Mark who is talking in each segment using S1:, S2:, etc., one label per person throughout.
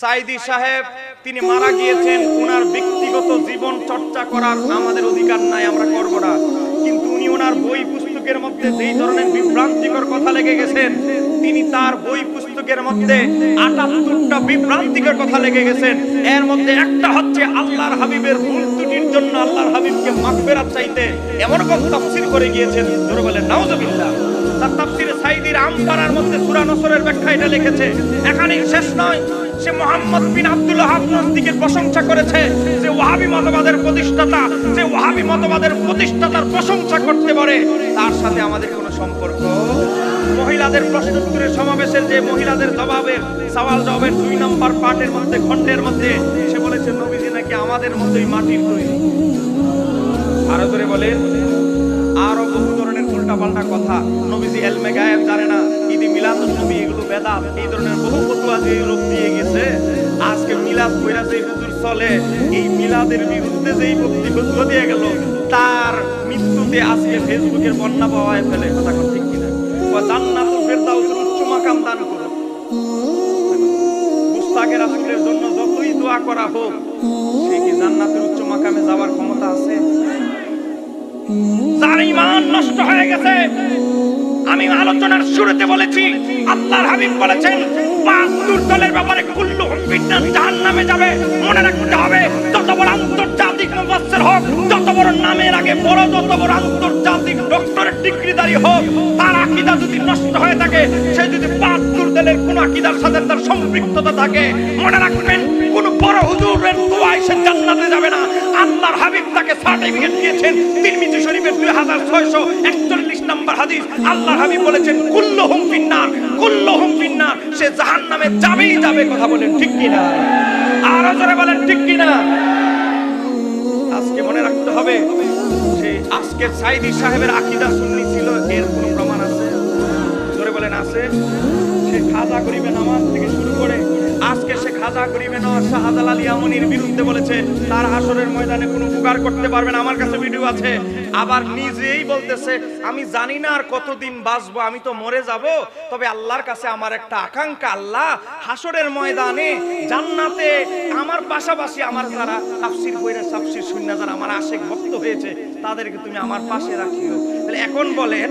S1: সাইদি সাহেব তিনি মারা গিয়েছেন, ওনার ব্যক্তিগত জীবন চর্চা করার আমাদের অধিকার নাই, আমরা করব না। কিন্তু উনি ওনার বই পুস্তকের মধ্যে যেই ধরনের বিভ্রান্তিকর কথা লেগে গেছেন, তিনি তার বই পুস্তকের মধ্যে ৭৮টা বিভ্রান্তিকর কথা লেগে গেছেন। এর মধ্যে একটা হচ্ছে আল্লাহর হাবিবের ভুল ত্রুটির জন্য আল্লাহর হাবিবকে মাগফিরাত চাইতে এমন কোন তাফসীর করে গিয়েছেন, জোরে বলেন নাউজুবিল্লাহ। তার তাফসীরে সাইদির আমপারার মধ্যে সূরা নসরের ব্যাখ্যা এটা লিখেছে। এখানেই শেষ নয়, সে মুহাম্মদ বিন আব্দুল ওয়াহাব নজদীকের প্রশংসা করেছে, যে ওয়াহাবী মতবাদের প্রতিষ্ঠাতা, যে ওয়াহাবী মতবাদের প্রতিষ্ঠাতার প্রশংসা করতে পারে, তার সাথে আমাদের কোনো সম্পর্ক। মহিলাদের প্রশ্ন উত্তরের সমাবেশের যে মহিলাদের জবাবের সওয়াল জবাবের ২ নম্বর পার্টের মধ্যে খণ্ডের মধ্যে সে বলেছে নবীজি নাকি আমাদের মতোই মাটির তৈরি। আরো করে বলেন, আরো বহু ধরনের উল্টাপাল্টা কথা। নবীজি ইলমে গায়েব জানে না, ঈদ মিলাদুন নবী এগুলো বেদাত, এই ধরনের বহু ফতোয়া যে লোক দিয়ে গেছে। আজকে মিলাদ কইরা যে হুজুর চলে, এই মিলাদের বিরুদ্ধে যেই ফতোয়া দিয়ে গেল, তার মৃত্যুতে আজকে ফেসবুকের বন্যা বওয়ায় ফেলে। কথা কোন ঠিক কিনা? ওয়া জান্নাতুল ফেরদাউসের উচ্চ মাকাম দান করো। মুস্তাকের রাসূলের জন্য যতই দোয়া করা হোক, সে কি জান্নাতের উচ্চ মাকামে যাওয়ার ক্ষমতা আছে? যার ঈমান নষ্ট হয়ে গেছে, আমি আলোচনার শুরুতে বলেছি, আল্লাহর হাবিব বলেছেন ৭২ দলের ব্যাপারে কুল্লুহুম ফিন্নার, জাহান্নামে যাবে। মনে রাখতে হবে, যত বড় আন্তর্জাতিক মুফাসসির হোক, যত বড় নামের আগে বড়, যত বড় আন্তর্জাতিক ডক্টরেট ডিগ্রিধারী হোক, তার আকীদা যদি নষ্ট হয়ে থাকে, সে যদি ৭২ দলের কোন আকীদার সাথে তার সম্পৃক্ততা থাকে, মনে রাখবেন কোন বড় হুজুরের দোয়ায় সে জান্নাতে যাবে না। আল্লাহর হাবিব তাকে সার্টিফিকেট দিয়েছেন। তিরমিজি শরীফের 2641 নম্বর হাদিস, আল্লাহর হাবিব বলেছেন কুল্লুহুম ফিন্নার, কুল্লুহুম ফিন্নার, সে জাহান্নামে যাবেই যাবে। কথা বলেন ঠিক কিনা? আরো জোরে বলেন ঠিক কিনা? আজকে মনে রাখতে হবে, যে আজকে সাইদি সাহেবের আকীদা সুন্নি ছিল, এর কোনো প্রমাণ আছে? জোরে বলেন আছে? সে খাজা গরিবে নামাজ থেকে শুরু করে আজকে সে খাজা গরিবে নওয়াজ শাহজালাল ইয়ামানির বিরুদ্ধে বলেছে তার হাসরের ময়দানে কোনো উপকার করতে পারবে না। আমার কাছে ভিডিও আছে। আবার নিজেই বলতেছে আমি জানি না আর কতদিন বাঁচবো, আমি তো মরে যাব, তবে আল্লাহর কাছে আমার একটা আকাঙ্ক্ষা, আল্লাহ হাসরের ময়দানে জান্নাতে আমার পাশাপাশি আমার যারা তাফসীর কইরা তাফসীর শুননা যারা আমার আশিক ভক্ত হয়েছে, তাদেরকে তুমি আমার পাশে রাখিও। তাহলে এখন বলেন,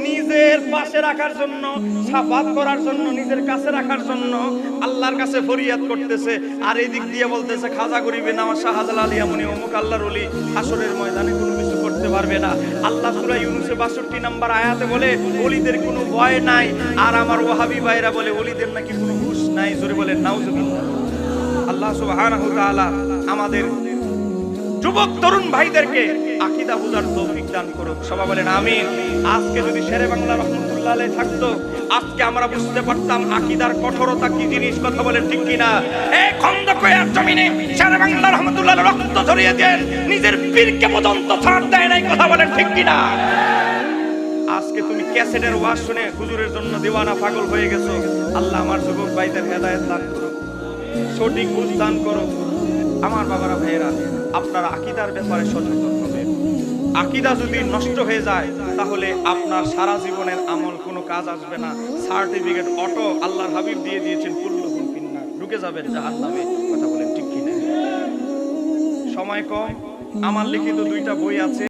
S1: নিজের পাশে রাখার জন্য, শাফাত করার জন্য, নিজের কাছে রাখার জন্য আল্লাহর কাছে ফরিয়াদ করতেছে, আর এই দিক দিয়ে বলতেছে খাজা গরিবে নওয়াজ শাহজালাল ইয়ামানি অমুক আল্লাহর ওলি হাসরের ময়দানে কোনো কিছু করতে পারবে না। আল্লাহ সূরা ইউনূসের ৬২ নম্বর আয়াতে বলে ওলিদের কোনো ভয় নাই, আর আমার ওয়াহাবী ভাইরা বলে ওলিদের নাকি কোনো হুঁশ নাই। জোরে বলেন নাউজুবিল্লাহ। আল্লাহ সুবহানাহু ওয়া তাআলা আমাদের যুবক তরুণ ভাইদেরকে আকীদা বুঝার তৌফিক দান করুক। সবাই বলেন আমিন। আজকে যদি শেরে বাংলা রহমাতুল্লাহ আলাইহি থাকতো, আজকে আমরা বুঝতে পারতাম আকীদার কঠোরতা কি জিনিস। কথা বলেন ঠিক কিনা? এই খন্দকের জমিনে শেরে বাংলা রহমাতুল্লাহ রক্ত ঝরিয়ে দেন, নিজের পীরকে পর্যন্ত ছাড় দেয় নাই। কথা বলেন ঠিক কিনা? আজকে তুমি ক্যাসেটের ওয়াজ শুনে হুজুরের জন্য দিওয়ানা পাগল হয়ে গেছো। আল্লাহ আমার যুবক ভাইদের হেদায়েত দান করুক, সঠিক বুঝ দান করুক। আমার বাবারা ভাইয়েরা, আপনারা আকীদার ব্যাপারে সচেতন হবেন। আকীদা যদি নষ্ট হয়ে যায়, তাহলে আপনার সারা জীবনের আমল কোনো কাজ আসবে না। সার্টিফিকেট অটো আল্লাহর হাবিব দিয়ে দিয়েছেন কুল্লুহুম ফিন্নার, ঢুকে যাবেন জাহান্নামে। কথা বলেন ঠিক কিনা? সময় কম, আমার লিখিত 2টা বই আছে।